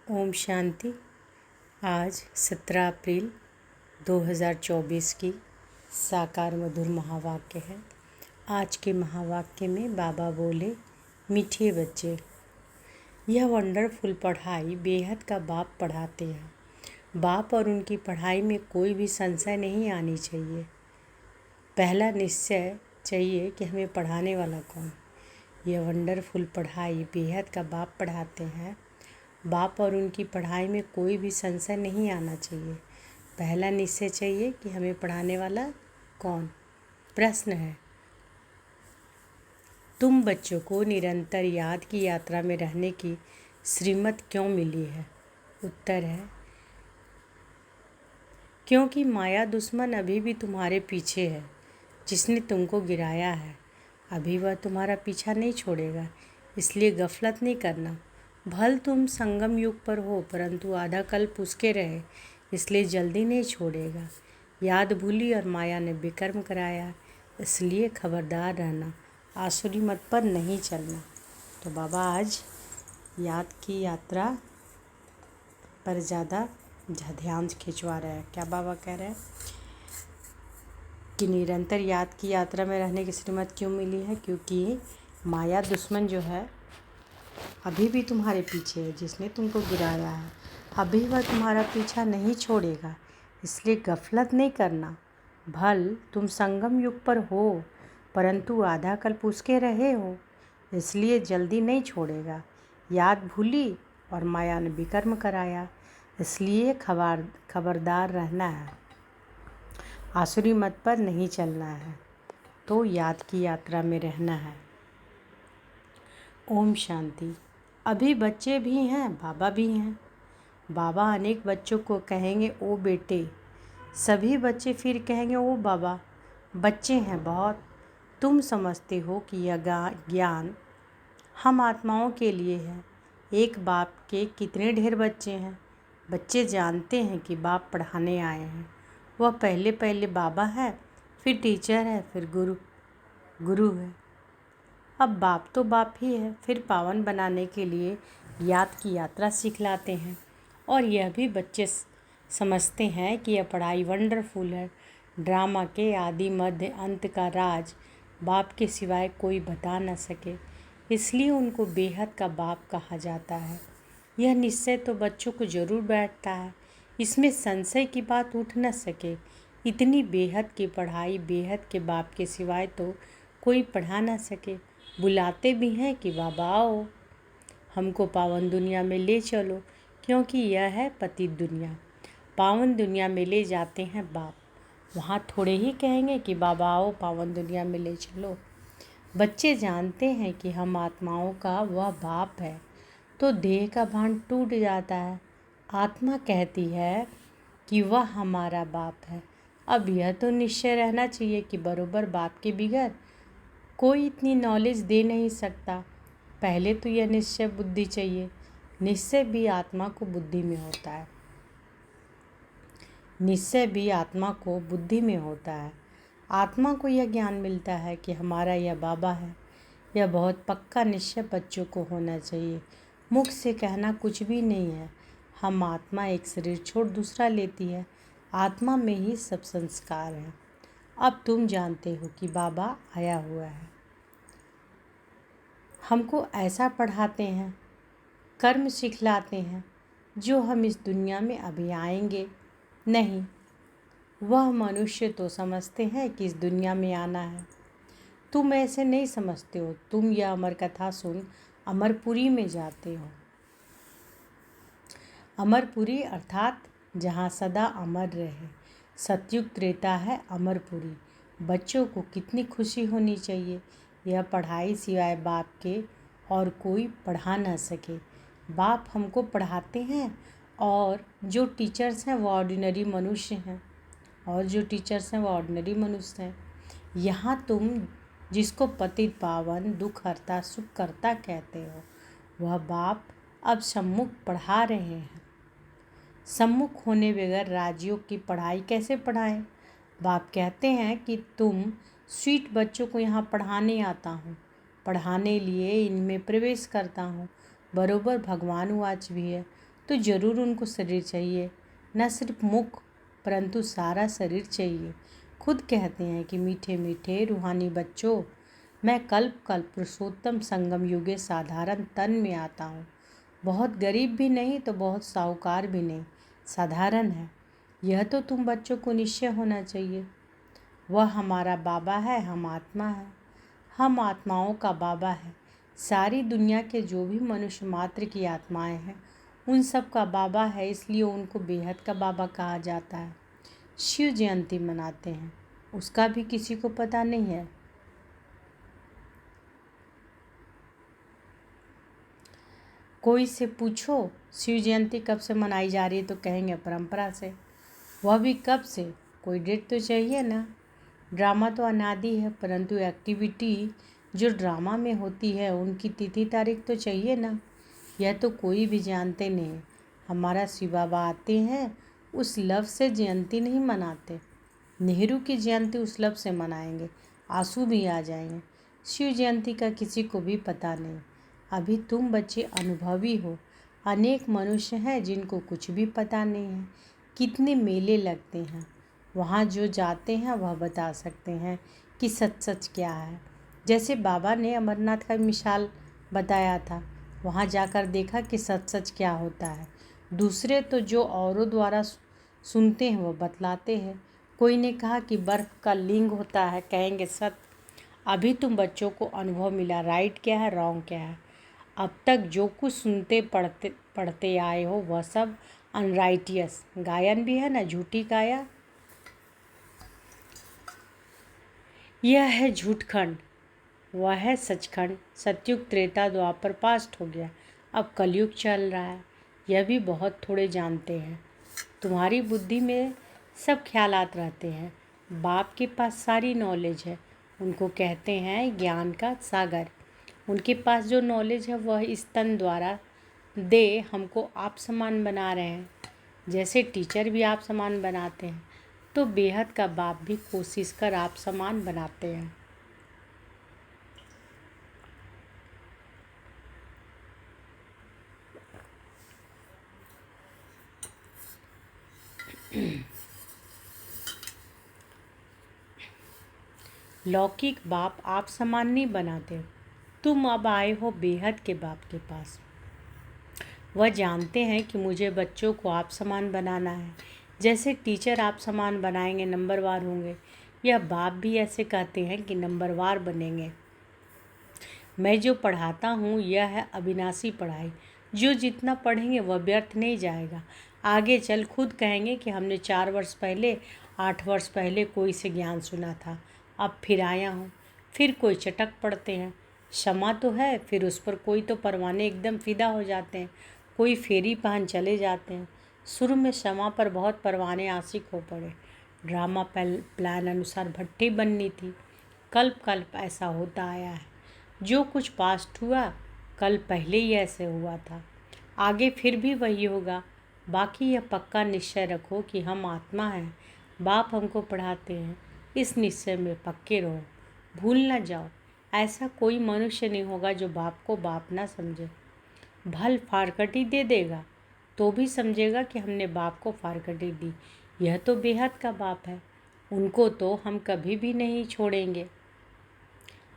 ओम शांति। आज 17 अप्रैल 2024 की साकार मधुर महावाक्य है। आज के महावाक्य में बाबा बोले, मीठे बच्चे, यह वंडरफुल पढ़ाई बेहद का बाप पढ़ाते हैं। बाप और उनकी पढ़ाई में कोई भी संशय नहीं आनी चाहिए। पहला निश्चय चाहिए कि हमें पढ़ाने वाला कौन। यह वंडरफुल पढ़ाई बेहद का बाप पढ़ाते हैं। बाप और उनकी पढ़ाई में कोई भी संशय नहीं आना चाहिए। पहला निश्चय चाहिए कि हमें पढ़ाने वाला कौन। प्रश्न है, तुम बच्चों को निरंतर याद की यात्रा में रहने की श्रीमत क्यों मिली है? उत्तर है, क्योंकि माया दुश्मन अभी भी तुम्हारे पीछे है। जिसने तुमको गिराया है अभी वह तुम्हारा पीछा नहीं छोड़ेगा, इसलिए गफलत नहीं करना। भल तुम संगम युग पर हो, परंतु आधा कल्प उसके रहे, इसलिए जल्दी नहीं छोड़ेगा। याद भूली और माया ने विकर्म कराया, इसलिए खबरदार रहना, आसुरी मत पर नहीं चलना। तो बाबा आज याद की यात्रा पर ज़्यादा ध्यान खिंचवा रहे हैं। क्या बाबा कह रहे हैं कि निरंतर याद की यात्रा में रहने की श्रीमत क्यों मिली है? क्योंकि माया दुश्मन जो है अभी भी तुम्हारे पीछे है। जिसने तुमको गिराया है अभी वह तुम्हारा पीछा नहीं छोड़ेगा, इसलिए गफलत नहीं करना। भल तुम संगम युग पर हो, परंतु आधा कल्प उसके रहे हो, इसलिए जल्दी नहीं छोड़ेगा। याद भूली और माया ने विकर्म कराया, इसलिए खबरदार रहना है, आसुरी मत पर नहीं चलना है। तो याद की यात्रा में रहना है। ओम शांति। अभी बच्चे भी हैं, बाबा भी हैं। बाबा अनेक बच्चों को कहेंगे ओ बेटे, सभी बच्चे फिर कहेंगे ओ बाबा। बच्चे हैं बहुत, तुम समझते हो कि यह ज्ञान हम आत्माओं के लिए है। एक बाप के कितने ढेर बच्चे हैं। बच्चे जानते हैं कि बाप पढ़ाने आए हैं। वह पहले पहले बाबा है, फिर टीचर है, फिर गुरु है। अब बाप तो बाप ही है, फिर पावन बनाने के लिए याद की यात्रा सिखलाते हैं। और यह भी बच्चे समझते हैं कि यह पढ़ाई वंडरफुल है। ड्रामा के आदि मध्य अंत का राज बाप के सिवाय कोई बता न सके, इसलिए उनको बेहद का बाप कहा जाता है। यह निश्चय तो बच्चों को जरूर बैठता है, इसमें संशय की बात उठ न सके। इतनी बेहद की पढ़ाई बेहद के बाप के सिवाय तो कोई पढ़ा न सके। बुलाते भी हैं कि बाबा आओ, हमको पावन दुनिया में ले चलो, क्योंकि यह है पतित दुनिया। पावन दुनिया में ले जाते हैं बाप, वहाँ थोड़े ही कहेंगे कि बाबा आओ पावन दुनिया में ले चलो। बच्चे जानते हैं कि हम आत्माओं का वह बाप है, तो देह का भान टूट जाता है। आत्मा कहती है कि वह हमारा बाप है। अब यह तो निश्चय रहना चाहिए कि बरोबर बाप के बिगैर कोई इतनी नॉलेज दे नहीं सकता। पहले तो यह निश्चय बुद्धि चाहिए। निश्चय भी आत्मा को बुद्धि में होता है। निश्चय भी आत्मा को बुद्धि में होता है। आत्मा को यह ज्ञान मिलता है कि हमारा यह बाबा है। यह बहुत पक्का निश्चय बच्चों को होना चाहिए। मुख से कहना कुछ भी नहीं है। हम आत्मा एक शरीर छोड़ दूसरा लेती है। आत्मा में ही सब संस्कार हैं। अब तुम जानते हो कि बाबा आया हुआ है। हमको ऐसा पढ़ाते हैं, कर्म सिखलाते हैं जो हम इस दुनिया में अभी आएंगे नहीं। वह मनुष्य तो समझते हैं कि इस दुनिया में आना है। तुम ऐसे नहीं समझते हो। तुम यह अमर कथा सुन अमरपुरी में जाते हो। अमरपुरी अर्थात जहाँ सदा अमर रहे। सतयुग त्रेता है अमरपुरी। बच्चों को कितनी खुशी होनी चाहिए। यह पढ़ाई सिवाय बाप के और कोई पढ़ा ना सके। बाप हमको पढ़ाते हैं, और जो टीचर्स हैं वो ऑर्डिनरी मनुष्य हैं। यहाँ तुम जिसको पतित पावन दुख हरता सुख करता कहते हो, वह बाप अब सम्मुख पढ़ा रहे हैं। सम्मुख होने बगैर राजयोग की पढ़ाई कैसे पढ़ाएं? बाप कहते हैं कि तुम स्वीट बच्चों को यहाँ पढ़ाने आता हूँ, पढ़ाने लिए इनमें प्रवेश करता हूँ। बरोबर भगवान वाच भी है। तो ज़रूर उनको शरीर चाहिए, न सिर्फ मुख परंतु सारा शरीर चाहिए। खुद कहते हैं कि मीठे मीठे रूहानी बच्चों, मैं कल्प कल्प पुरुषोत्तम संगम युगे साधारण तन में आता हूँ। बहुत गरीब भी नहीं तो बहुत साहूकार भी नहीं, साधारण है। यह तो तुम बच्चों को निश्चय होना चाहिए। वह हमारा बाबा है, हम आत्मा है, हम आत्माओं का बाबा है। सारी दुनिया के जो भी मनुष्य मात्र की आत्माएं हैं उन सब का बाबा है, इसलिए उनको बेहद का बाबा कहा जाता है। शिव जयंती मनाते हैं, उसका भी किसी को पता नहीं है। कोई से पूछो शिव जयंती कब से मनाई जा रही है तो कहेंगे परंपरा से। वह भी कब से, कोई डेट तो चाहिए ना। ड्रामा तो अनादि है परंतु एक्टिविटी जो ड्रामा में होती है उनकी तिथि तारीख तो चाहिए ना। यह तो कोई भी जानते नहीं। हमारा शिव बाबा आते हैं, उस लफ्ज़ से जयंती नहीं मनाते। नेहरू की जयंती उस लफ्ज़ से मनाएंगे, आंसू भी आ जाएंगे। शिव जयंती का किसी को भी पता नहीं। अभी तुम बच्चे अनुभवी हो। अनेक मनुष्य हैं जिनको कुछ भी पता नहीं है। कितने मेले लगते हैं, वहाँ जो जाते हैं वह बता सकते हैं कि सच सच क्या है। जैसे बाबा ने अमरनाथ का मिसाल बताया था, वहाँ जाकर देखा कि सच सच क्या होता है। दूसरे तो जो औरों द्वारा सुनते हैं वो बतलाते हैं। कोई ने कहा कि बर्फ़ का लिंग होता है, कहेंगे सत्य। अभी तुम बच्चों को अनुभव मिला, राइट क्या है रॉन्ग क्या है। अब तक जो कुछ सुनते पढ़ते आए हो वह सब अनराइटियस गायन भी है ना, झूठी काया। यह है झूठखंड, वह है सचखंड। सतयुग त्रेता द्वापर पास्ट हो गया, अब कलयुग चल रहा है। यह भी बहुत थोड़े जानते हैं। तुम्हारी बुद्धि में सब ख्यालात रहते हैं। बाप के पास सारी नॉलेज है, उनको कहते हैं ज्ञान का सागर। उनके पास जो नॉलेज है वह इस तन द्वारा दे हमको आप समान बना रहे हैं। जैसे टीचर भी आप समान बनाते हैं तो बेहद का बाप भी कोशिश कर आप समान बनाते हैं। लौकिक बाप आप समान नहीं बनाते। तुम अब आए हो बेहद के बाप के पास। वह जानते हैं कि मुझे बच्चों को आप समान बनाना है। जैसे टीचर आप समान बनाएंगे नंबरवार होंगे, यह बाप भी ऐसे कहते हैं कि नंबरवार बनेंगे। मैं जो पढ़ाता हूँ यह है अविनाशी पढ़ाई। जो जितना पढ़ेंगे वह व्यर्थ नहीं जाएगा। आगे चल खुद कहेंगे कि हमने 4 वर्ष पहले 8 वर्ष पहले कोई से ज्ञान सुना था, अब फिर आया हूँ। फिर कोई चटक पड़ते हैं, क्षमा तो है, फिर उस पर कोई तो परवाने एकदम फिदा हो जाते हैं, कोई फेरी पहन चले जाते हैं। शुरू में क्षमा पर बहुत परवाने आशिक हो पड़े। ड्रामा प्लान अनुसार भट्टी बननी थी। कल्प कल्प ऐसा होता आया है। जो कुछ पास्ट हुआ कल पहले ही ऐसे हुआ था, आगे फिर भी वही होगा। बाकी यह पक्का निश्चय रखो कि हम आत्मा हैं, बाप हमको पढ़ाते हैं। इस निश्चय में पक्के रहो, भूल ना जाओ। ऐसा कोई मनुष्य नहीं होगा जो बाप को बाप ना समझे। भल फारकटी दे देगा तो भी समझेगा कि हमने बाप को फारकटी दी। यह तो बेहद का बाप है, उनको तो हम कभी भी नहीं छोड़ेंगे,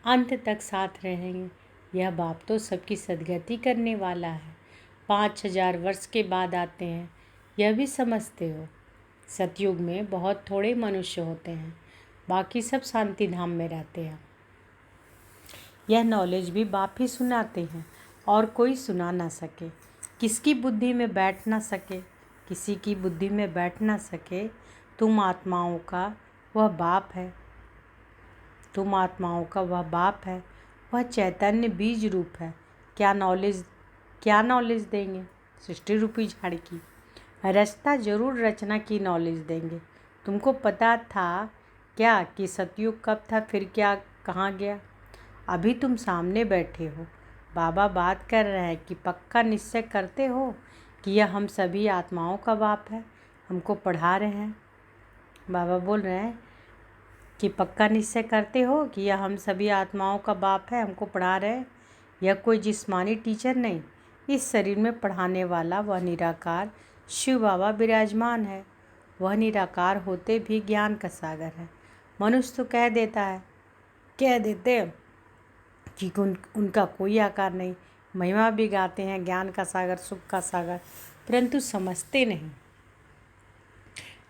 अंत तक साथ रहेंगे। यह बाप तो सबकी सदगति करने वाला है। 5000 वर्ष के बाद आते हैं, यह भी समझते हो। सतयुग में बहुत थोड़े मनुष्य होते हैं, बाकी सब शांति धाम में रहते हैं। यह नॉलेज भी बाप ही सुनाते हैं और कोई सुना ना सके। किसकी बुद्धि में बैठ ना सके, किसी की बुद्धि में बैठ ना सके। तुम आत्माओं का वह बाप है, तुम आत्माओं का वह बाप है, वह चैतन्य बीज रूप है। क्या नॉलेज देंगे? 60 रुपये झाड़ की रचता जरूर रचना की नॉलेज देंगे। तुमको पता था क्या कि सतयुग कब था, फिर क्या कहाँ गया? अभी तुम सामने बैठे हो, बाबा बात कर रहे हैं कि पक्का निश्चय करते हो कि यह हम सभी आत्माओं का बाप है, हमको पढ़ा रहे हैं। बाबा बोल रहे हैं कि पक्का निश्चय करते हो कि यह हम सभी आत्माओं का बाप है, हमको पढ़ा रहे हैं। यह कोई जिस्मानी टीचर नहीं, इस शरीर में पढ़ाने वाला वह निराकार शिव बाबा विराजमान है। वह निराकार होते भी ज्ञान का सागर है। मनुष्य तो कह देते हैं कि उनका कोई आकार नहीं, महिमा भी गाते हैं ज्ञान का सागर, सुख का सागर, परंतु समझते नहीं।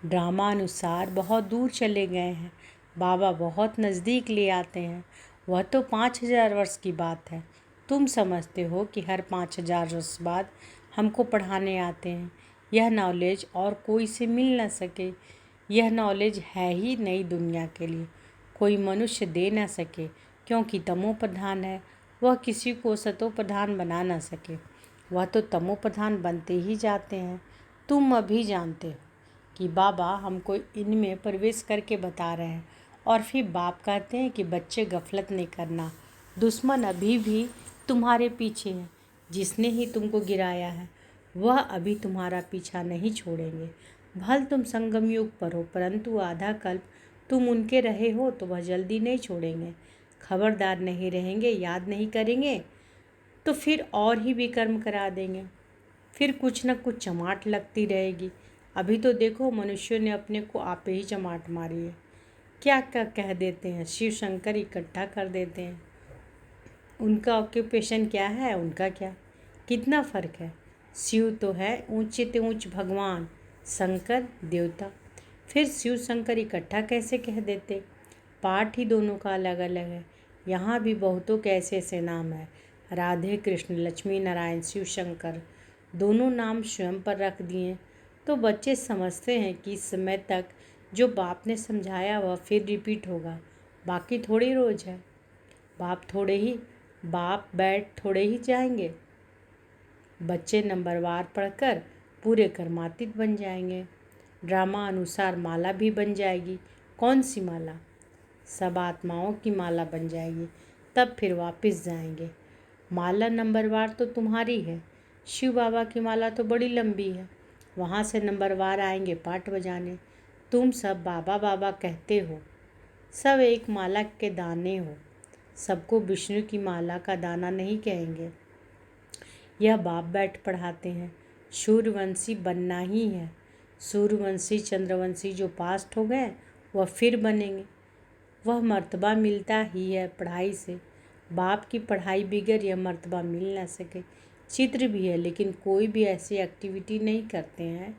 ड्रामा अनुसार बहुत दूर चले गए हैं, बाबा बहुत नज़दीक ले आते हैं। वह तो 5000 वर्ष की बात है। तुम समझते हो कि हर 5000 वर्ष बाद हमको पढ़ाने आते हैं। यह नॉलेज और कोई से मिल न सके। यह नॉलेज है ही नई दुनिया के लिए, कोई मनुष्य दे न सके, क्योंकि तमो प्रधान है। वह किसी को सतो प्रधान बना न सके। वह तो तमो प्रधान बनते ही जाते हैं। तुम अभी जानते हो कि बाबा हमको इनमें प्रवेश करके बता रहे हैं, और फिर बाप कहते हैं कि बच्चे गफलत नहीं करना, दुश्मन अभी भी तुम्हारे पीछे है। जिसने ही तुमको गिराया है वह अभी तुम्हारा पीछा नहीं छोड़ेंगे। भल तुम संगम युग पर हो, परंतु आधा कल्प तुम उनके रहे हो तो वह जल्दी नहीं छोड़ेंगे। खबरदार नहीं रहेंगे, याद नहीं करेंगे तो फिर और ही विकर्म करा देंगे। फिर कुछ न कुछ चमाट लगती रहेगी। अभी तो देखो मनुष्यों ने अपने को आपे ही चमाट मारी है। क्या क्या कह देते हैं, शिव शंकर इकट्ठा कर देते हैं। उनका ऑक्यूपेशन क्या है, उनका क्या, कितना फ़र्क है। शिव तो है ऊंचे ते ऊंच भगवान, शंकर देवता। फिर शिव शंकर इकट्ठा कैसे कह देते। पाठ ही दोनों का अलग अलग है। यहाँ भी बहुतों के ऐसे ऐसे नाम है, राधे कृष्ण, लक्ष्मी नारायण, शिव शंकर, दोनों नाम स्वयं पर रख दिए। तो बच्चे समझते हैं कि इस समय तक जो बाप ने समझाया वह फिर रिपीट होगा, बाकी थोड़ी रोज है। बाप बैठ थोड़े ही जाएंगे। बच्चे नंबरवार पढ़कर पूरे कर्मातीत बन जाएंगे। ड्रामा अनुसार माला भी बन जाएगी। कौन सी माला? सब आत्माओं की माला बन जाएगी। तब फिर वापस जाएंगे। माला नंबरवार तो तुम्हारी है। शिव बाबा की माला तो बड़ी लंबी है, वहाँ से नंबरवार आएंगे पाठ बजाने। तुम सब बाबा बाबा कहते हो, सब एक माला के दाने हो। सबको विष्णु की माला का दाना नहीं कहेंगे। यह बाप बैठ पढ़ाते हैं। सूर्यवंशी बनना ही है। सूर्यवंशी चंद्रवंशी जो पास्ट हो गए वह फिर बनेंगे। वह मर्तबा मिलता ही है पढ़ाई से। बाप की पढ़ाई बिगैर यह मर्तबा मिल न सके। चित्र भी है, लेकिन कोई भी ऐसी एक्टिविटी नहीं करते हैं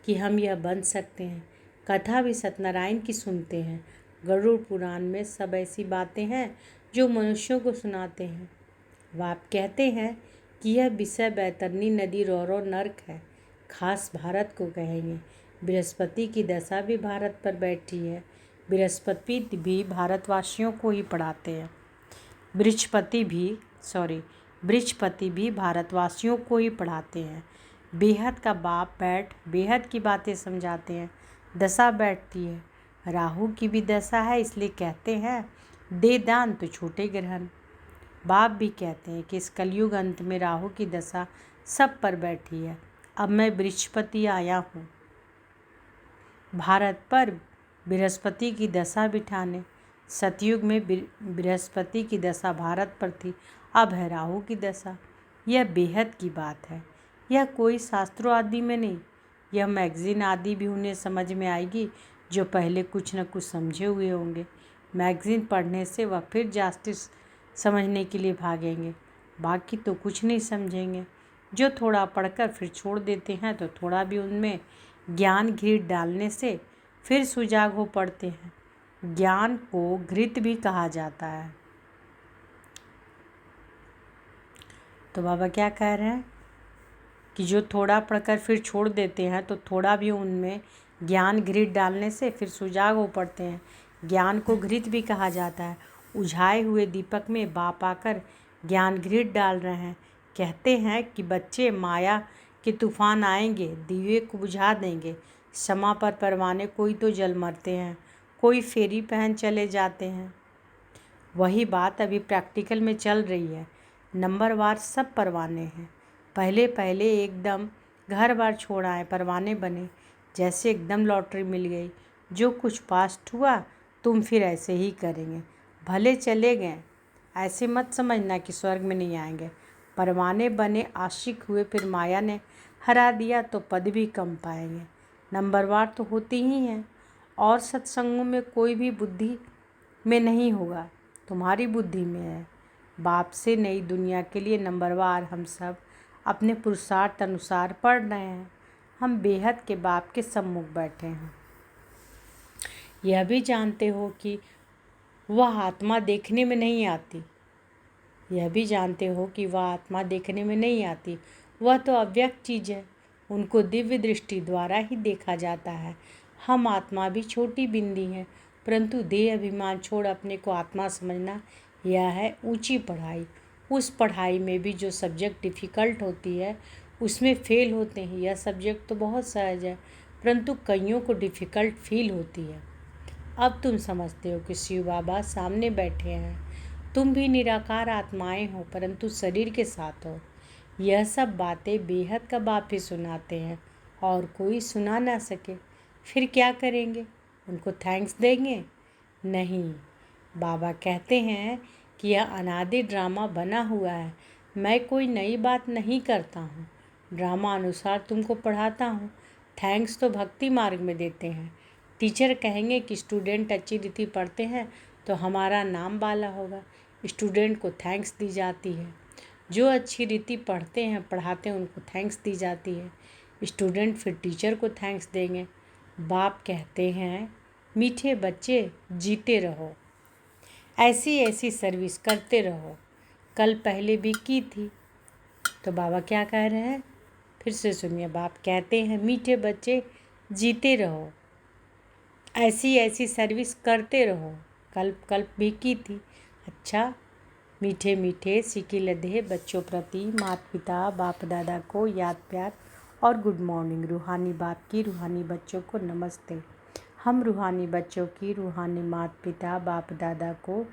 कि हम यह बन सकते हैं। कथा भी सत्यनारायण की सुनते हैं। गरुड़ पुराण में सब ऐसी बातें हैं जो मनुष्यों को सुनाते हैं। बाप कहते हैं कि यह विषय बैतरनी नदी रौरो नर्क है, खास भारत को कहेंगे। बृहस्पति की दशा भी भारत पर बैठी है। बृहस्पति भी भारतवासियों को ही पढ़ाते हैं। बृहस्पति भी भारतवासियों को ही पढ़ाते हैं। बेहद का बाप बैठ बेहद की बातें समझाते हैं। दशा बैठती है, राहु की भी दशा है, इसलिए कहते हैं दे दान तो छोटे ग्रहण। बाप भी कहते हैं कि इस कलयुग अंत में राहु की दशा सब पर बैठी है। अब मैं बृहस्पति आया हूँ भारत पर बृहस्पति की दशा बिठाने। सतयुग में बृहस्पति की दशा भारत पर थी, अब है राहु की दशा। यह बेहद की बात है। यह कोई शास्त्रों आदि में नहीं, यह मैगज़ीन आदि भी उन्हें समझ में आएगी जो पहले कुछ न कुछ समझे हुए होंगे। मैगज़ीन पढ़ने से वह फिर जस्टिस समझने के लिए भागेंगे, बाकी तो कुछ नहीं समझेंगे। जो थोड़ा पढ़कर फिर छोड़ देते हैं तो थोड़ा भी उनमें ज्ञान घृत डालने से फिर सुजाग हो पड़ते हैं। ज्ञान को घृत भी कहा जाता है। तो बाबा क्या कह रहे हैं कि जो थोड़ा पढ़कर फिर छोड़ देते हैं तो थोड़ा भी उनमें ज्ञान घृत डालने से फिर सुजाग हो पड़ते हैं। ज्ञान को घृत भी कहा जाता है। उझाए हुए दीपक में बाप आकर ज्ञान घृत डाल रहे हैं। कहते हैं कि बच्चे माया के तूफान आएंगे, दिए को बुझा देंगे। क्षमा पर परवाने कोई तो जल मरते हैं, कोई फेरी पहन चले जाते हैं। वही बात अभी प्रैक्टिकल में चल रही है। नंबरवार सब परवाने हैं। पहले पहले एकदम घर बार छोड़ आए, परवाने बने, जैसे एकदम लॉटरी मिल गई। जो कुछ पास्ट हुआ तुम फिर ऐसे ही करेंगे। भले चले गए, ऐसे मत समझना कि स्वर्ग में नहीं आएंगे। परवाने बने आशिक हुए, फिर माया ने हरा दिया तो पद भी कम पाएंगे। नंबरवार तो होती ही हैं, और सत्संगों में कोई भी बुद्धि में नहीं होगा, तुम्हारी बुद्धि में है। बाप से नई दुनिया के लिए नंबरवार हम सब अपने पुरुषार्थ अनुसार पढ़ रहे हैं। हम बेहद के बाप के सम्मुख बैठे हैं। यह भी जानते हो कि वह आत्मा देखने में नहीं आती। यह भी जानते हो कि वह आत्मा देखने में नहीं आती, वह तो अव्यक्त चीज़ है, उनको दिव्य दृष्टि द्वारा ही देखा जाता है। हम आत्मा भी छोटी बिंदी हैं, परंतु देह अभिमान छोड़ अपने को आत्मा समझना, यह है ऊंची पढ़ाई। उस पढ़ाई में भी जो सब्जेक्ट डिफ़िकल्ट होती है उसमें फेल होते हैं। यह सब्जेक्ट तो बहुत सहज है, परंतु कईयों को डिफ़िकल्ट फील होती है। अब तुम समझते हो कि शिव बाबा सामने बैठे हैं। तुम भी निराकार आत्माएं हो, परंतु शरीर के साथ हो। यह सब बातें बेहद का बाप ही सुनाते हैं, और कोई सुना ना सके। फिर क्या करेंगे? उनको थैंक्स देंगे? नहीं, बाबा कहते हैं कि यह अनादि ड्रामा बना हुआ है। मैं कोई नई बात नहीं करता हूँ, ड्रामा अनुसार तुमको पढ़ाता हूँ। थैंक्स तो भक्ति मार्ग में देते हैं। टीचर कहेंगे कि स्टूडेंट अच्छी रीति पढ़ते हैं तो हमारा नाम बाला होगा, स्टूडेंट को थैंक्स दी जाती है। जो अच्छी रीति पढ़ते हैं पढ़ाते हैं उनको थैंक्स दी जाती है। स्टूडेंट फिर टीचर को थैंक्स देंगे। बाप कहते हैं, मीठे बच्चे जीते रहो, ऐसी ऐसी सर्विस करते रहो, कल पहले भी की थी। तो बाबा क्या कह रहे हैं, फिर से सुनिए। बाप कहते हैं, मीठे बच्चे जीते रहो, ऐसी ऐसी सर्विस करते रहो, कल्प भी की थी। अच्छा, मीठे मीठे सिकी लदे बच्चों प्रति माता पिता बाप दादा को याद प्यार और गुड मॉर्निंग। रूहानी बाप की रूहानी बच्चों को नमस्ते। हम रूहानी बच्चों की रूहानी माता पिता बाप दादा को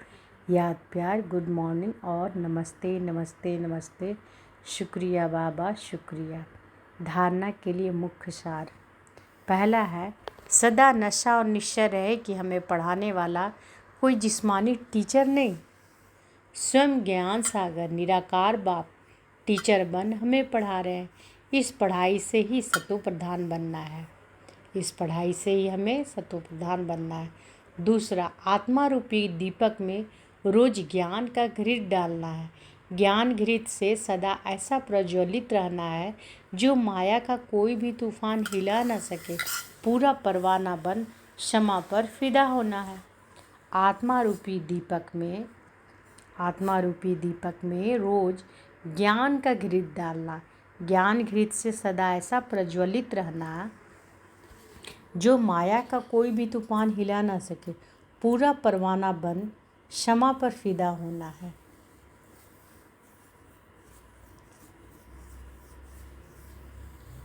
याद प्यार, गुड मॉर्निंग और नमस्ते नमस्ते नमस्ते। शुक्रिया बाबा, शुक्रिया। धारणा के लिए मुख्य सार। पहला है, सदा नशा और निश्चय रहे कि हमें पढ़ाने वाला कोई जिस्मानी टीचर नहीं, स्वयं ज्ञान सागर निराकार बाप टीचर बन हमें पढ़ा रहे हैं। इस पढ़ाई से ही सतो प्रधान बनना है। इस पढ़ाई से ही हमें सतो प्रधान बनना है। दूसरा, आत्मा रूपी दीपक में रोज ज्ञान का घृत डालना है। ज्ञान घृत से सदा ऐसा प्रज्वलित रहना है जो माया का कोई भी तूफान हिला न सके। पूरा परवाना बन क्षमा पर फिदा होना है। आत्मा रूपी दीपक में रोज ज्ञान का घृत डालना। ज्ञान घृत से सदा ऐसा प्रज्वलित रहना जो माया का कोई भी तूफान हिला ना सके। पूरा परवाना बन क्षमा पर फिदा होना है।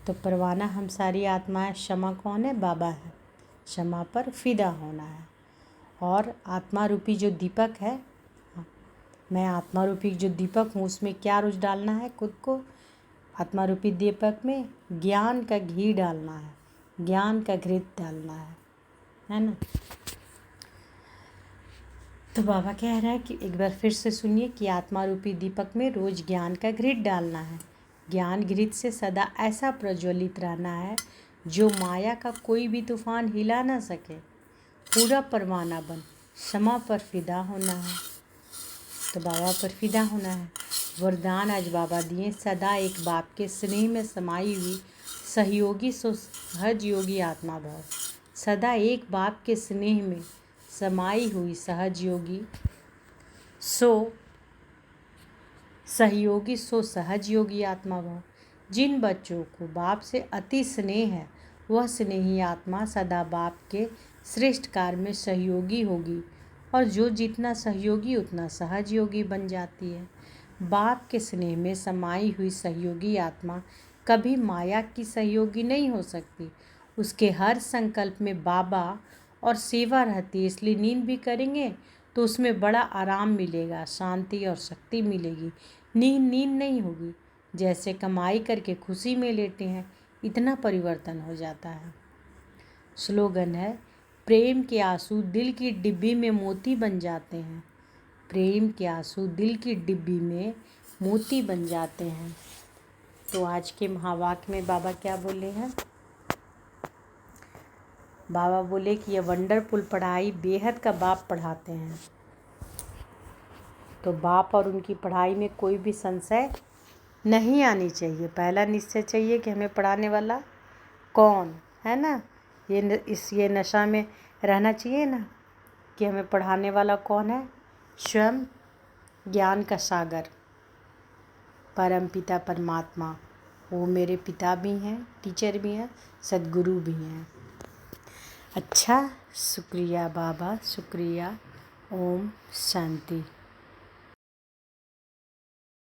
तो परवाना हम सारी आत्माएं, क्षमा कौन है? बाबा है। क्षमा पर फिदा होना है। और आत्मा रूपी जो दीपक है, मैं आत्मा रूपी जो दीपक हूँ उसमें क्या रोज डालना है? खुद को आत्मा रूपी दीपक में ज्ञान का घी डालना है, ज्ञान का घृत डालना है ना। तो बाबा कह रहा है कि एक बार फिर से सुनिए कि आत्मा रूपी दीपक में रोज ज्ञान का घृत डालना है। ज्ञान घृत से सदा ऐसा प्रज्वलित रहना है जो माया का कोई भी तूफान हिला ना सके। पूरा परवाना बन क्षमा पर फिदा होना है। तो बाबा पर फिदा होना है। वरदान आज बाबा दिए, सदा एक बाप के स्नेह में समाई हुई सहयोगी सहज योगी आत्मा भाव। सदा एक बाप के स्नेह में समाई हुई सहज योगी सहयोगी सहज योगी आत्मा भाव। जिन बच्चों को बाप से अति स्नेह है वह स्नेही आत्मा सदा बाप के श्रेष्ठ कार्य में सहयोगी होगी, और जो जितना सहयोगी उतना सहज योगी बन जाती है। बाप के स्नेह में समाई हुई सहयोगी आत्मा कभी माया की सहयोगी नहीं हो सकती। उसके हर संकल्प में बाबा और सेवा रहती है, इसलिए नींद भी करेंगे तो उसमें बड़ा आराम मिलेगा, शांति और शक्ति मिलेगी। नींद नहीं होगी। जैसे कमाई करके खुशी में लेते हैं, इतना परिवर्तन हो जाता है। स्लोगन है, प्रेम के आंसू दिल की डिब्बी में मोती बन जाते हैं। प्रेम के आंसू दिल की डिब्बी में मोती बन जाते हैं। तो आज के महावाक्य में बाबा क्या बोले हैं? बाबा बोले कि ये वंडरफुल पढ़ाई बेहद का बाप पढ़ाते हैं। तो बाप और उनकी पढ़ाई में कोई भी संशय नहीं आनी चाहिए। पहला निश्चय चाहिए कि हमें पढ़ाने वाला कौन है ना। ये नशा में रहना चाहिए ना कि हमें पढ़ाने वाला कौन है। स्वयं ज्ञान का सागर परम पिता परमात्मा, वो मेरे पिता भी हैं, टीचर भी हैं, सद्गुरु भी हैं। अच्छा, शुक्रिया बाबा, शुक्रिया। ओम शांति।